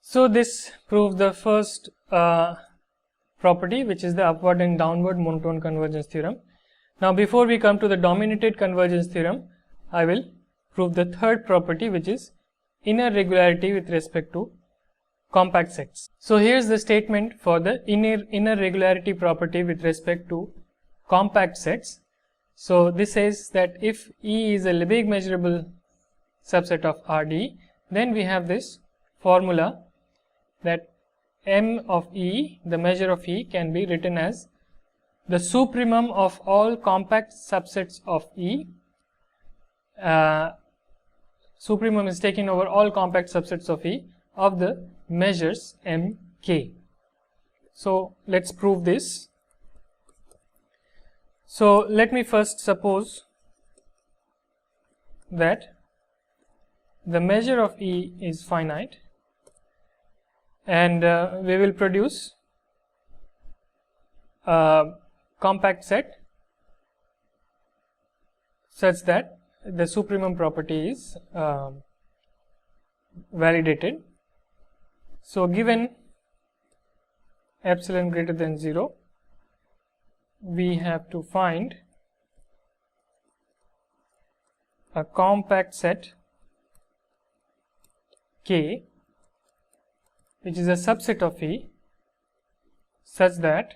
So this proves the first property, which is the upward and downward monotone convergence theorem. Now before we come to the dominated convergence theorem, I will prove the third property, which is inner regularity with respect to compact sets. So here's the statement for the inner regularity property with respect to compact sets. So this says that if E is a Lebesgue measurable subset of Rd, then we have this formula that M of E, the measure of E, can be written as the supremum of all compact subsets of E. Supremum is taken over all compact subsets of E of the measures Mk. So let's prove this. So let me first suppose that the measure of E is finite, and we will produce a compact set such that the supremum property is validated. So given epsilon greater than 0, we have to find a compact set K, which is a subset of E, such that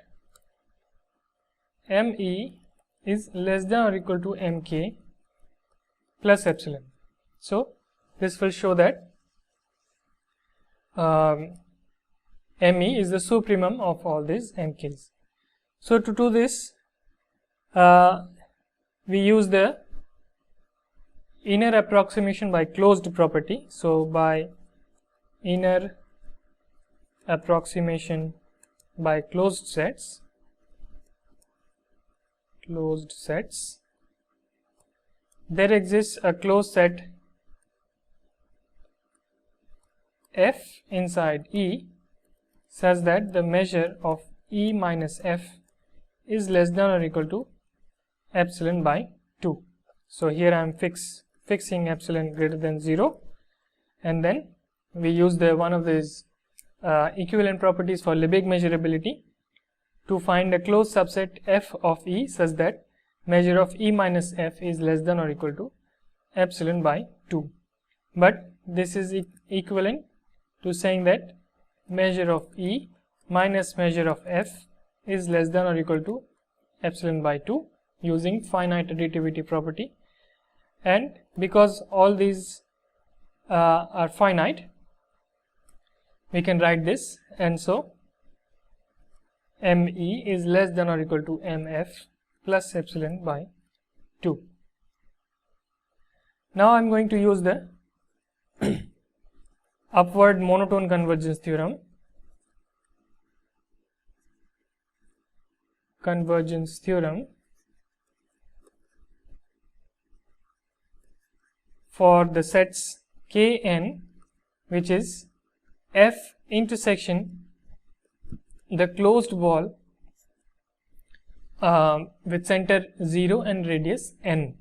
ME is less than or equal to Mk plus epsilon. So this will show that ME is the supremum of all these Mk's. So to do this, we use the inner approximation by closed property. So by inner approximation by closed sets, there exists a closed set F inside E such that the measure of E minus F is less than or equal to epsilon by 2. So here I am fixing epsilon greater than 0, and then we use the one of these equivalent properties for Lebesgue measurability to find a closed subset F of E such that measure of E minus F is less than or equal to epsilon by 2. But this is equivalent to saying that measure of E minus measure of F is less than or equal to epsilon by 2 using finite additivity property. And because all these are finite, we can write this, and so ME is less than or equal to MF plus epsilon by 2. Now I am going to use the upward monotone convergence theorem. For the sets Kn, which is F intersection the closed wall with center 0 and radius n.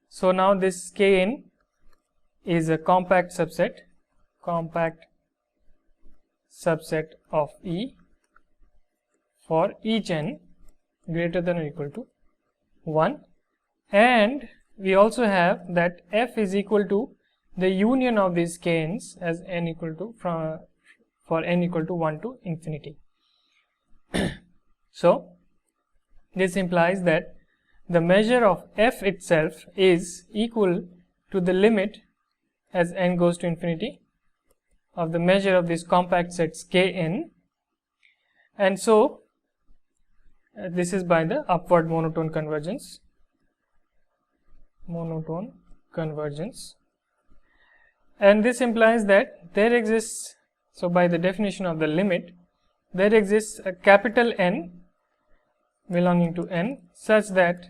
So now this Kn is a compact subset of E for each n greater than or equal to 1, and we also have that F is equal to the union of these Kns as n equal to for n equal to 1 to infinity. So this implies that the measure of F itself is equal to the limit as n goes to infinity of the measure of these compact sets Kn, and so this is by the upward monotone convergence. And this implies that there exists, so by the definition of the limit, there exists a capital N belonging to n such that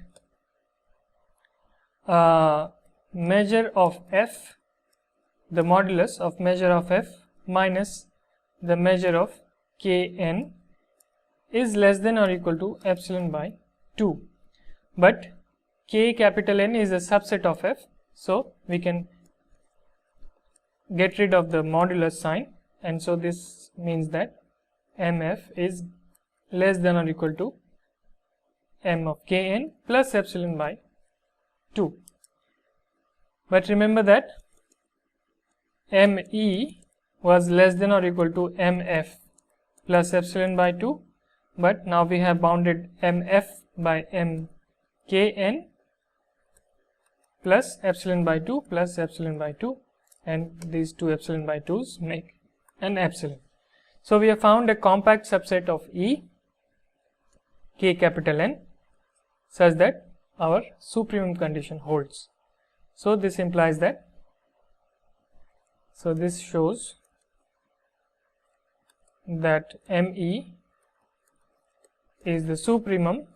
measure of F, the modulus of measure of F minus the measure of Kn is less than or equal to epsilon by 2. But K capital N is a subset of F, so we can get rid of the modulus sign and so this means that MF is less than or equal to M of Kn plus epsilon by 2. But remember that ME was less than or equal to MF plus epsilon by 2, but now we have bounded MF by MKn plus epsilon by 2 plus epsilon by 2, and these two epsilon by 2's make an epsilon. So we have found a compact subset of E, K capital N, such that our supremum condition holds. So this implies that, so this shows that ME is the supremum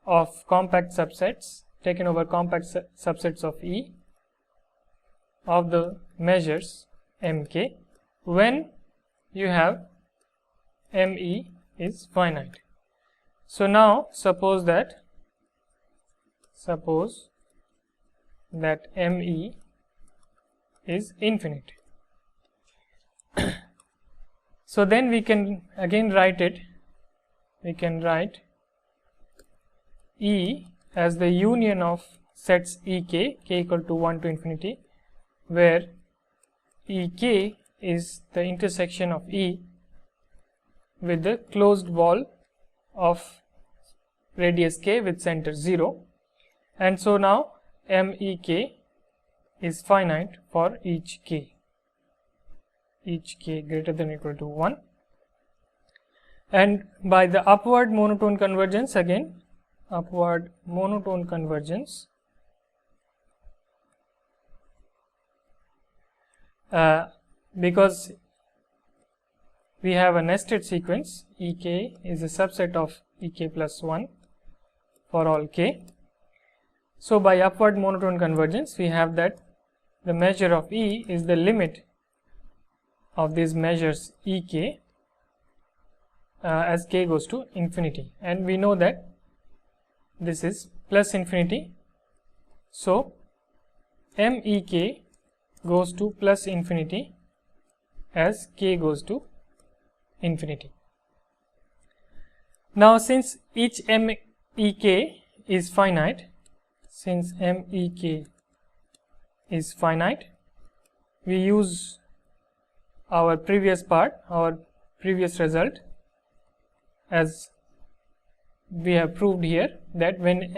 of compact subsets taken over compact subsets of E of the measures Mk when you have Me is finite. So now suppose that Me is infinite. So then we can again write it, we can write E as the union of sets Ek, k equal to 1 to infinity, where Ek is the intersection of E with the closed wall of radius k with center 0, and so now Mek is finite for each k greater than or equal to 1, and by the upward monotone convergence, again upward monotone convergence, because we have a nested sequence, Ek is a subset of Ek plus 1 for all k. So by upward monotone convergence we have that the measure of E is the limit of these measures Ek as k goes to infinity, and we know that this is plus infinity. So Mek goes to plus infinity as k goes to infinity. Now since each Mek is finite, we use our previous result, as we have proved here, that when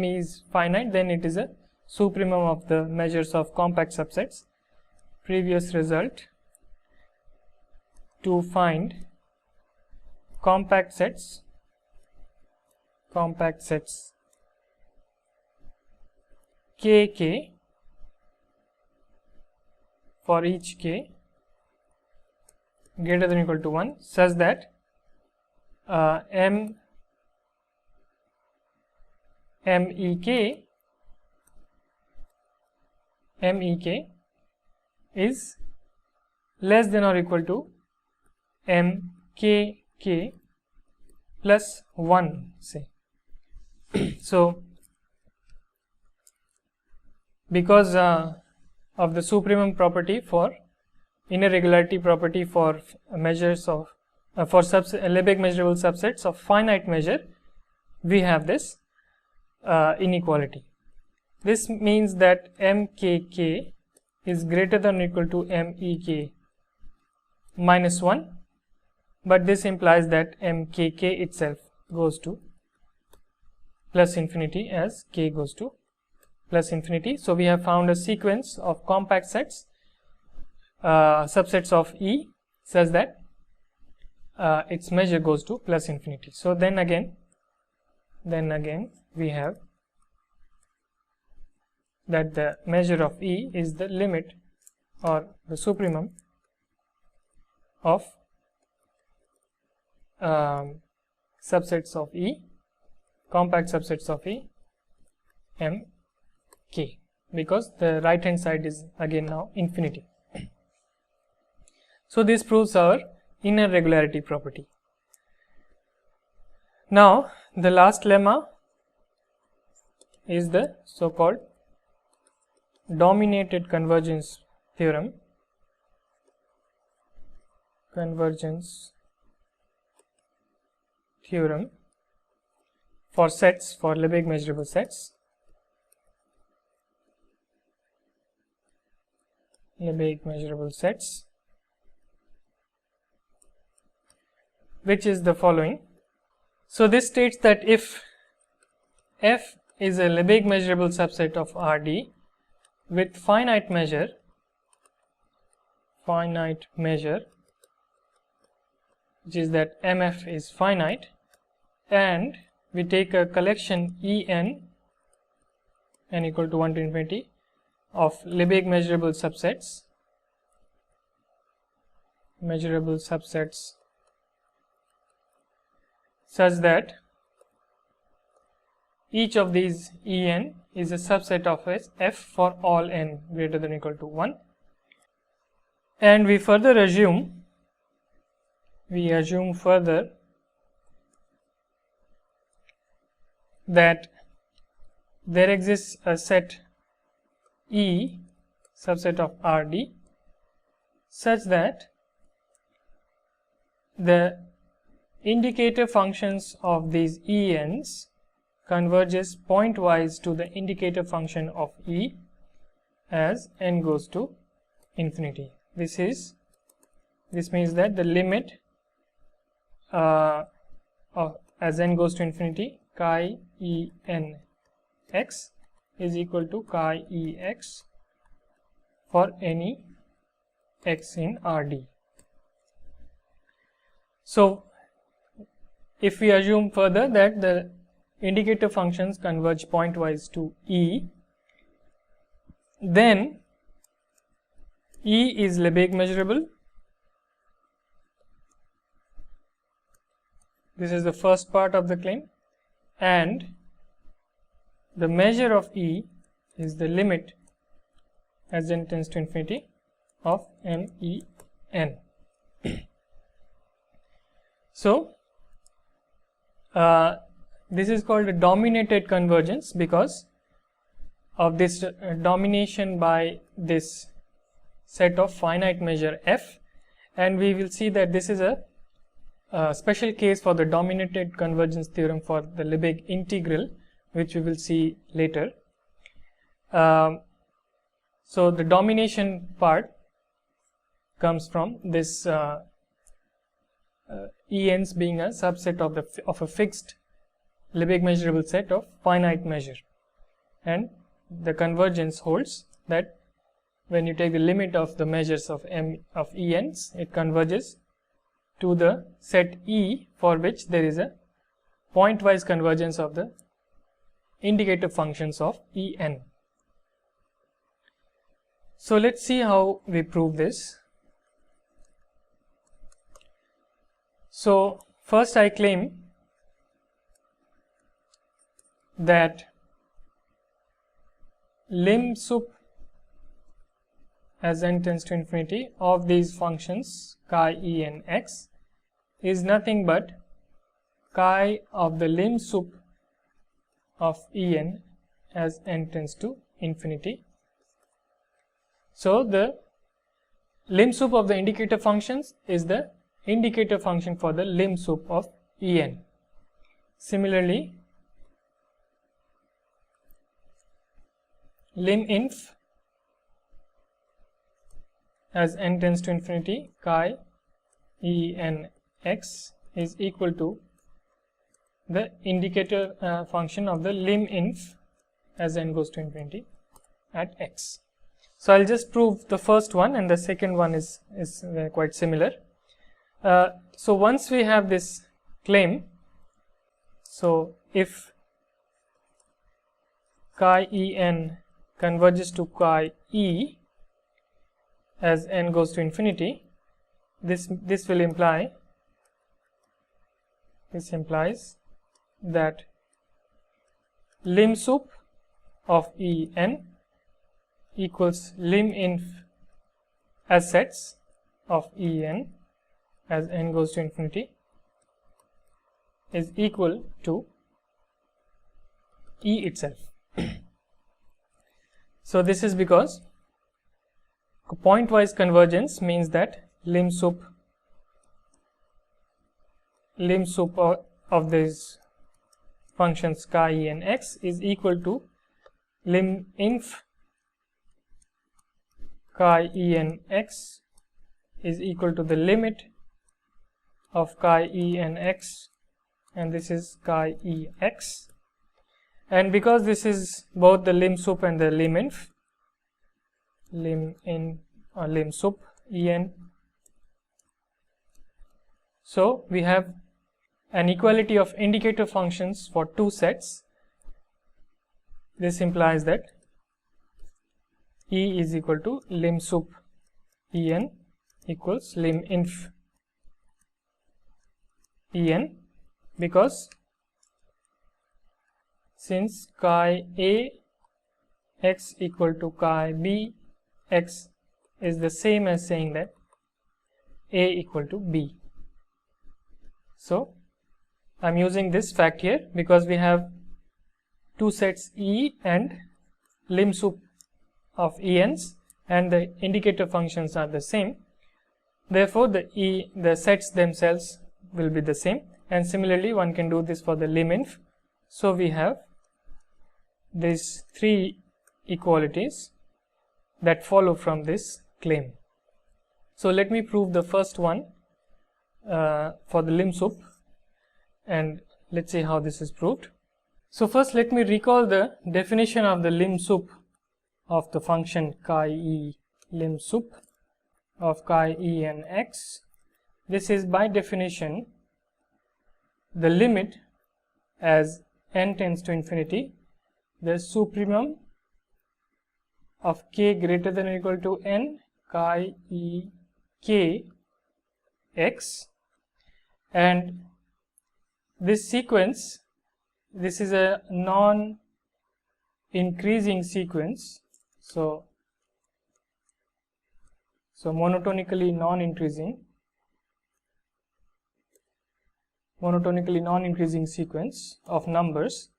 Me is finite, then it is a supremum of the measures of compact subsets. Previous result, to find compact sets Kk for each k greater than or equal to 1, such that Mek is less than or equal to Mkk plus 1, say. So because of the supremum property for inner regularity property for measures of Lebesgue measurable subsets of finite measure, we have this inequality. This means that Mkk is greater than or equal to Mek minus 1, but this implies that Mkk itself goes to plus infinity as k goes to plus infinity. So we have found a sequence of compact sets, subsets of E, such that its measure goes to plus infinity. So then again we have that the measure of E is the limit or the supremum of subsets of E, compact subsets of E, Mk, because the right hand side is again now infinity. So this proves our inner regularity property. Now the last lemma is the so called dominated convergence theorem. convergence theorem for sets, for Lebesgue measurable sets. Lebesgue measurable sets, which is the following. So this states that if F is a Lebesgue measurable subset of Rd with finite measure, which is that MF is finite, and we take a collection En, n equal to 1 to infinity, of Lebesgue measurable subsets, such that each of these En is a subset of F for all n greater than or equal to 1, and we assume further that there exists a set E, subset of Rd, such that the indicator functions of these Ens converges pointwise to the indicator function of E as n goes to infinity. This means that the limit as n goes to infinity, chi E n x is equal to chi E x for any x in Rd. So if we assume further that the indicator functions converge pointwise to E, then E is Lebesgue measurable. This is the first part of the claim, and the measure of E is the limit as n tends to infinity of MEN. So this is called a dominated convergence because of this domination by this set of finite measure F, and we will see that this is a special case for the dominated convergence theorem for the Lebesgue integral, which we will see later. So the domination part comes from this Ens being a subset of a fixed Lebesgue measurable set of finite measure, and the convergence holds that when you take the limit of the measures of Ens, it converges to the set E for which there is a pointwise convergence of the indicator functions of En. So let's see how we prove this. So first I claim that lim sup as n tends to infinity of these functions chi E n x is nothing but chi of the lim sup of En as n tends to infinity. So the lim sup of the indicator functions is the indicator function for the lim sup of En. Similarly, lim inf as n tends to infinity chi E n x is equal to the indicator function of the lim inf as n goes to infinity at x. So I'll just prove the first one, and the second one is quite similar. So once we have this claim, so if chi E n converges to chi E as n goes to infinity, this implies that lim sup of En equals lim inf as sets of En as n goes to infinity is equal to E itself. So this is because pointwise convergence means that lim sup lim sup of these functions chi e and x is equal to lim inf chi e and x is equal to the limit of chi e and x, and this is chi e x. And because this is both the lim sup and the lim inf, lim in or lim sup en, so we have an equality of indicator functions for two sets. This implies that E is equal to lim sup en equals lim inf en, because since chi a x equal to chi b x is the same as saying that a equal to b. So I am using this fact here because we have two sets E and lim sup of ENs and the indicator functions are the same. Therefore the sets themselves will be the same, and similarly one can do this for the lim inf. So we have these three equalities that follow from this claim. So let me prove the first one for the lim sup, and let's see how this is proved. So first let me recall the definition of the lim sup of the function chi e lim sup of chi e and x. This is by definition the limit as n tends to infinity, the supremum of k greater than or equal to n chi e k x, and this sequence, this is a non-increasing sequence, so monotonically non-increasing sequence of numbers.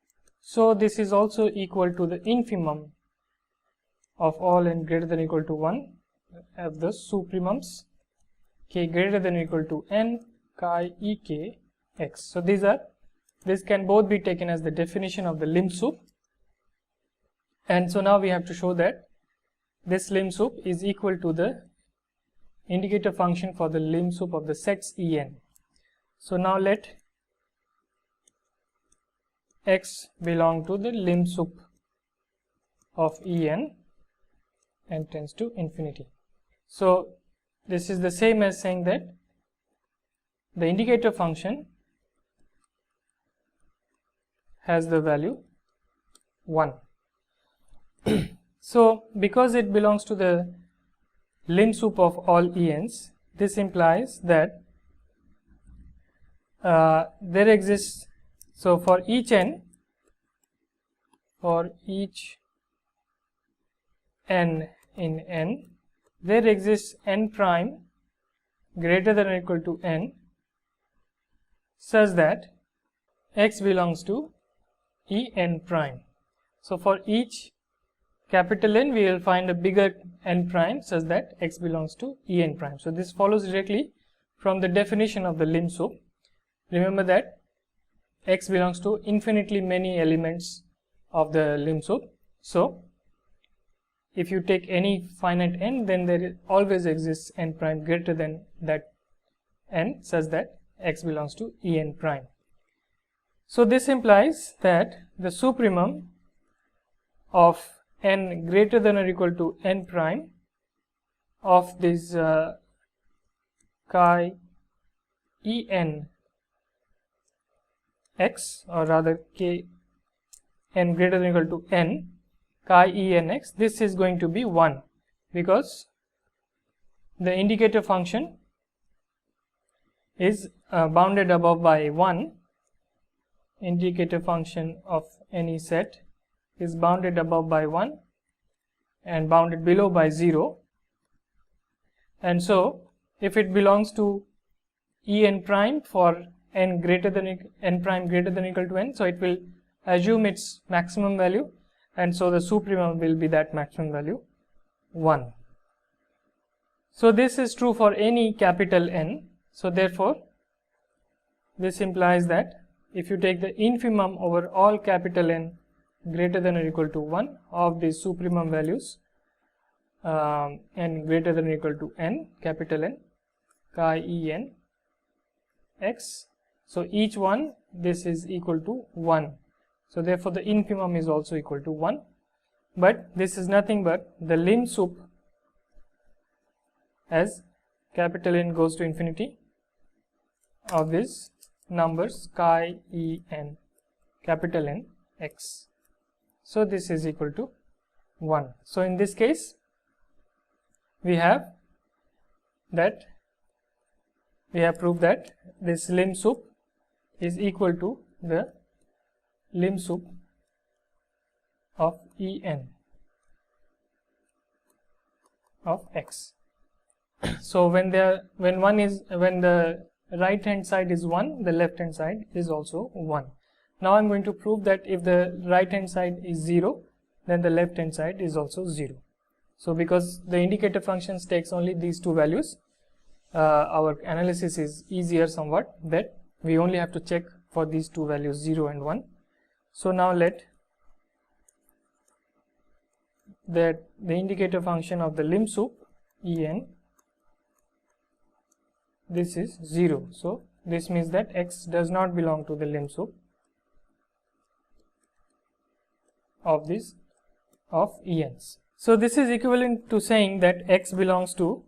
So this is also equal to the infimum of all n greater than or equal to 1 of the supremums k greater than or equal to n chi e k x. So this can both be taken as the definition of the lim sup, and so now we have to show that this lim sup is equal to the indicator function for the lim sup of the sets En. So now let x belong to the lim sup of En and tends to infinity. So this is the same as saying that the indicator function has the value 1. So because it belongs to the lim sup of all Ens, this implies that there exists, so for each n in n, there exists n prime greater than or equal to n such that x belongs to En prime. So for each capital N we will find a bigger n prime such that x belongs to En prime. So this follows directly from the definition of the lim sup. Remember that x belongs to infinitely many elements of the lim sup. So if you take any finite n, then there always exists n prime greater than that n such that x belongs to En prime. So this implies that the supremum of n greater than or equal to n prime of this chi En x, or rather k n greater than or equal to n chi En x, this is going to be 1 because the indicator function is bounded above by 1. Indicator function of any set is bounded above by 1 and bounded below by 0, and so if it belongs to En prime for n greater than n prime greater than or equal to n, so it will assume its maximum value, and so the supremum will be that maximum value 1. So this is true for any capital N. So therefore this implies that if you take the infimum over all capital N greater than or equal to 1 of these supremum values, n greater than or equal to n, capital N, chi E n x, so each one this is equal to 1. So therefore the infimum is also equal to 1, but this is nothing but the lim sup as capital N goes to infinity of these numbers chi E n, capital N x. So this is equal to 1. So in this case we have proved that this lim sup is equal to the lim sup of E n of x. So when the right hand side is 1, the left hand side is also 1. Now I am going to prove that if the right hand side is 0, then the left hand side is also 0. So because the indicator functions takes only these two values, our analysis is easier somewhat, that we only have to check for these two values 0 and 1. So now let that the indicator function of the lim sup E n, this is 0. So this means that x does not belong to the lim sup of this of ENs. So this is equivalent to saying that x belongs to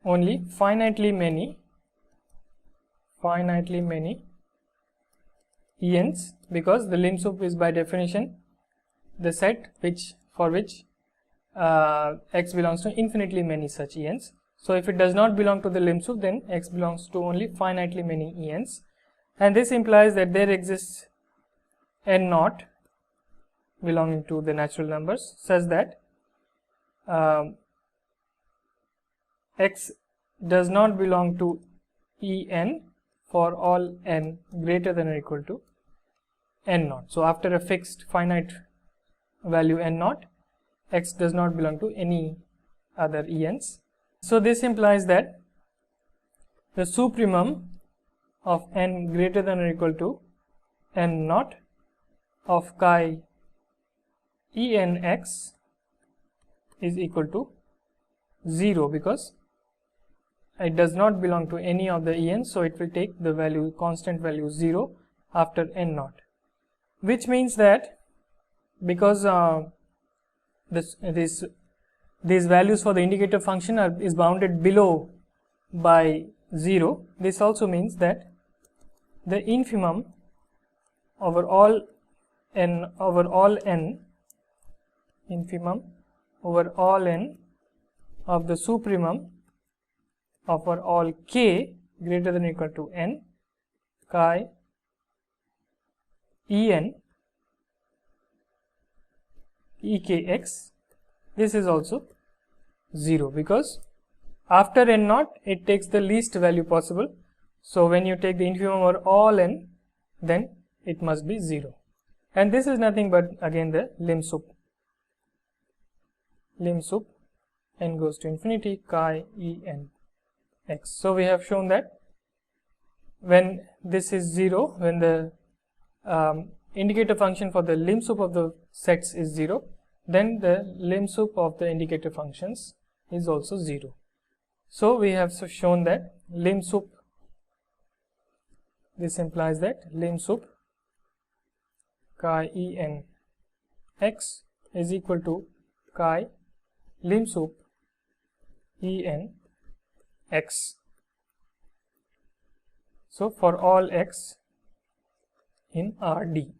only finitely many ENs, because the lim sup is by definition the set for which x belongs to infinitely many such ENs. So if it does not belong to the lim sup, then x belongs to only finitely many ENs, and this implies that there exists n naught belonging to the natural numbers such that x does not belong to En for all n greater than or equal to n naught. So after a fixed finite value n naught, x does not belong to any other ENs. So this implies that the supremum of n greater than or equal to n naught of chi En x is equal to 0, because it does not belong to any of the ENs, so it will take the value, constant value 0 after n naught, which means that because these values for the indicator function is bounded below by 0, this also means that the infimum over all n of the supremum over all k greater than or equal to n chi En ekx, this is also 0, because after n naught it takes the least value possible. So when you take the infimum over all n, then it must be 0, and this is nothing but again the lim sup n goes to infinity chi En x. So we have shown that when this is 0, when the indicator function for the lim sup of the sets is 0, then the lim sup of the indicator functions is also 0. So we have shown that lim sup, this implies that lim sup chi En x is equal to chi lim sup En x. So for all x in Rd.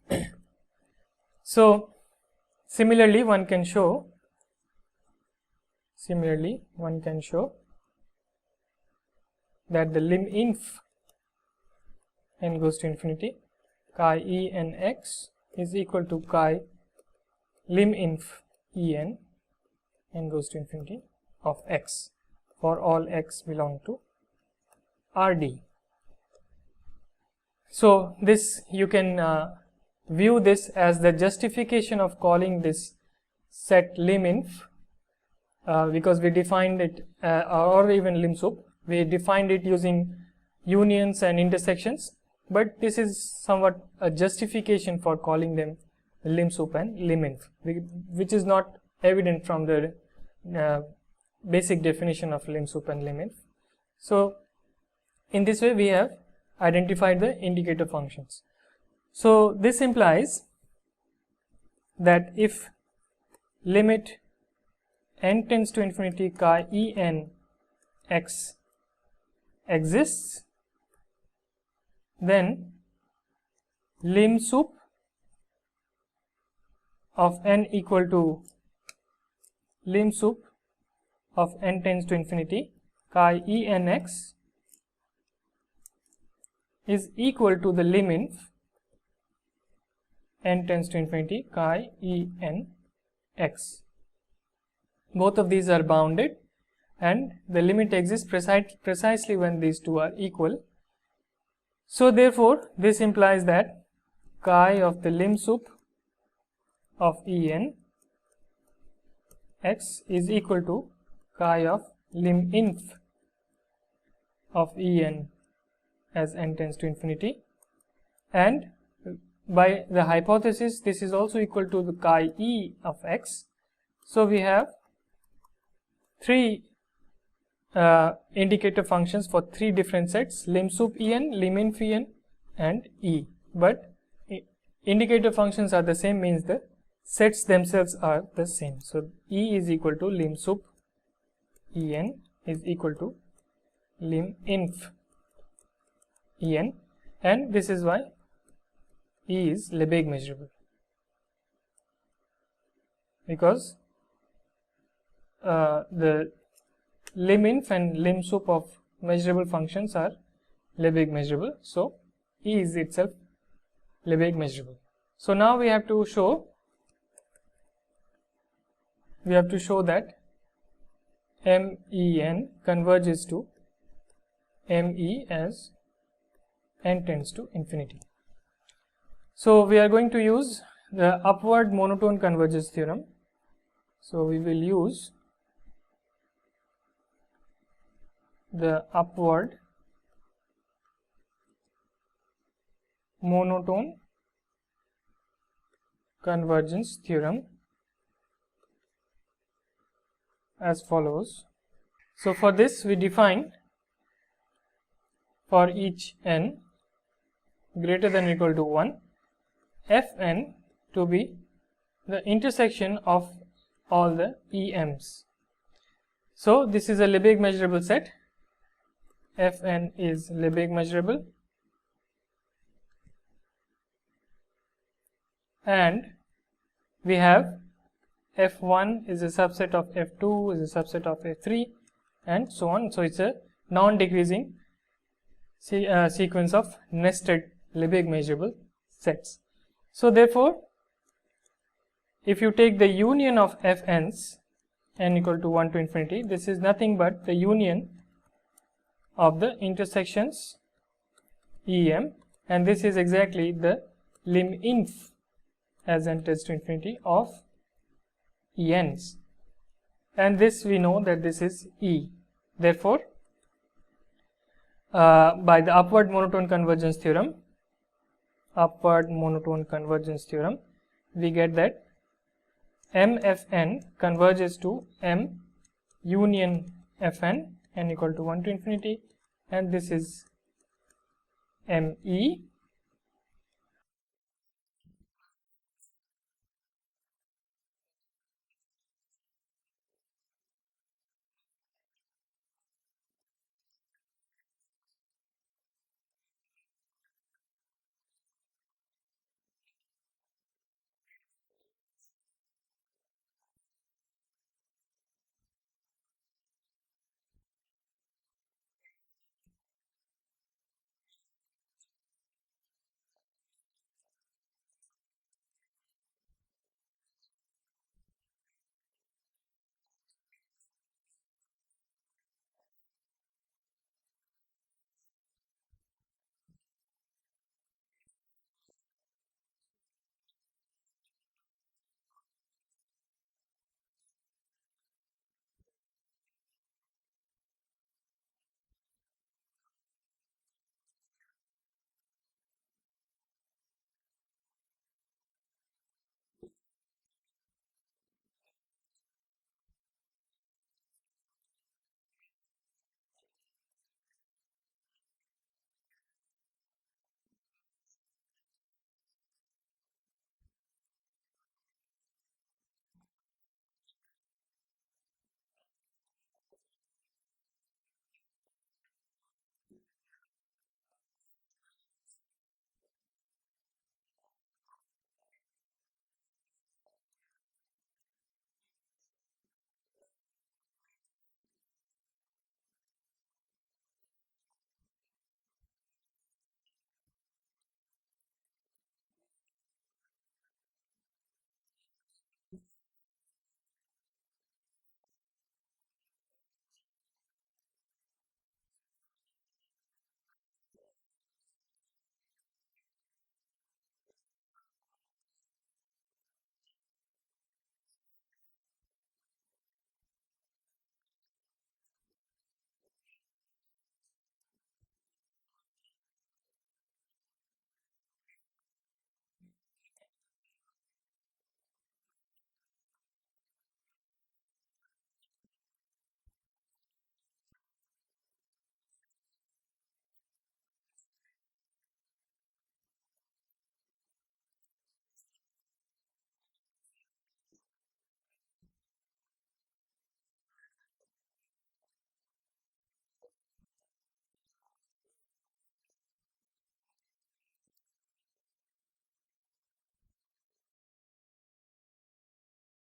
So similarly one can show that the lim inf n goes to infinity chi En x is equal to chi lim inf En n goes to infinity of x for all x belong to Rd. So this you can view this as the justification of calling this set lim inf, because we defined it or even lim sup, we defined it using unions and intersections, but this is somewhat a justification for calling them lim sup and lim inf, which is not evident from the basic definition of lim sup and lim inf. So in this way we have identified the indicator functions. So this implies that if limit n tends to infinity chi en x exists, then lim sup of n equal to lim sup of n tends to infinity chi en x is equal to the lim inf n tends to infinity chi en x. Both of these are bounded and the limit exists precisely when these two are equal. So therefore this implies that chi of the lim sup of en x is equal to chi of lim inf of en as n tends to infinity, and by the hypothesis this is also equal to the chi e of x. So we have three indicator functions for three different sets: lim sup en, lim inf en and e, but indicator functions are the same, means the sets themselves are the same. So e is equal to lim sup en is equal to lim inf en, and this is why e is Lebesgue measurable, because the lim inf and lim sup of measurable functions are Lebesgue measurable, so e is itself Lebesgue measurable. So now we have to show that MEN converges to ME as n tends to infinity. So we are going to use the upward monotone convergence theorem. So we will use the upward monotone convergence theorem as follows. So for this we define for each n greater than or equal to 1 Fn to be the intersection of all the EMs. So this is a Lebesgue measurable set. Fn is Lebesgue measurable, and we have F1 is a subset of F2 is a subset of F3 and so on. So it's a non-decreasing sequence of nested Lebesgue measurable sets. So therefore if you take the union of Fn's n equal to 1 to infinity, this is nothing but the union of the intersections EM, and this is exactly the lim inf as n tends to infinity of ENs, and this we know that this is E. Therefore by the upward monotone convergence theorem, we get that MFN converges to M union Fn n equal to 1 to infinity, and this is ME